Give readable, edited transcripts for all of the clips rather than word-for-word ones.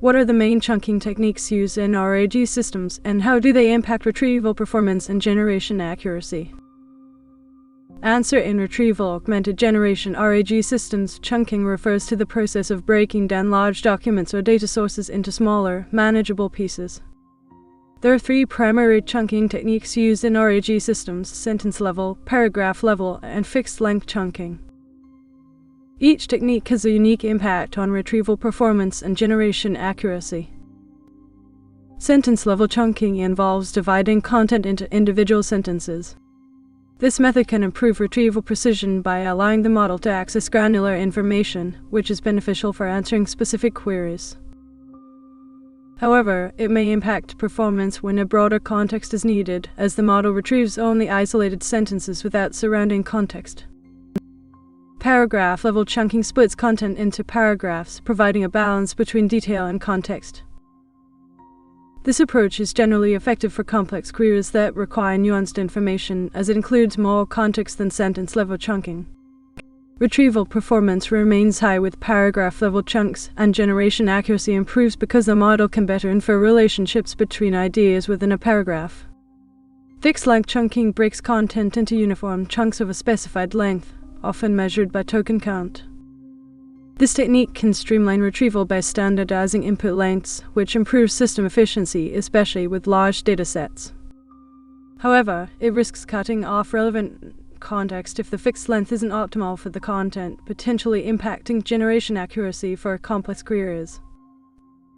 What are the main chunking techniques used in RAG systems, and how do they impact retrieval performance and generation accuracy? Answer. In retrieval augmented generation RAG systems, chunking refers to the process of breaking down large documents or data sources into smaller, manageable pieces. There are three primary chunking techniques used in RAG systems: sentence level, paragraph level, and fixed length chunking. Each technique has a unique impact on retrieval performance and generation accuracy. Sentence level chunking involves dividing content into individual sentences. This method can improve retrieval precision by allowing the model to access granular information, which is beneficial for answering specific queries. However, it may impact performance when a broader context is needed, as the model retrieves only isolated sentences without surrounding context. Paragraph-level chunking splits content into paragraphs, providing a balance between detail and context. This approach is generally effective for complex queries that require nuanced information, as it includes more context than sentence-level chunking. Retrieval performance remains high with paragraph-level chunks, and generation accuracy improves because the model can better infer relationships between ideas within a paragraph. Fixed-length chunking breaks content into uniform chunks of a specified length, often measured by token count. This technique can streamline retrieval by standardizing input lengths, which improves system efficiency, especially with large datasets. However, it risks cutting off relevant context if the fixed length isn't optimal for the content, potentially impacting generation accuracy for complex queries.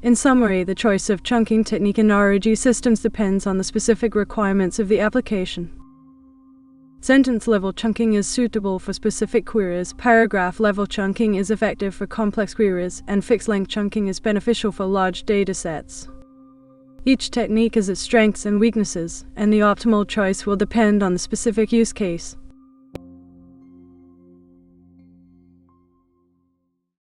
In summary, the choice of chunking technique in RAG systems depends on the specific requirements of the application. Sentence-level chunking is suitable for specific queries, paragraph-level chunking is effective for complex queries, and fixed-length chunking is beneficial for large datasets. Each technique has its strengths and weaknesses, and the optimal choice will depend on the specific use case.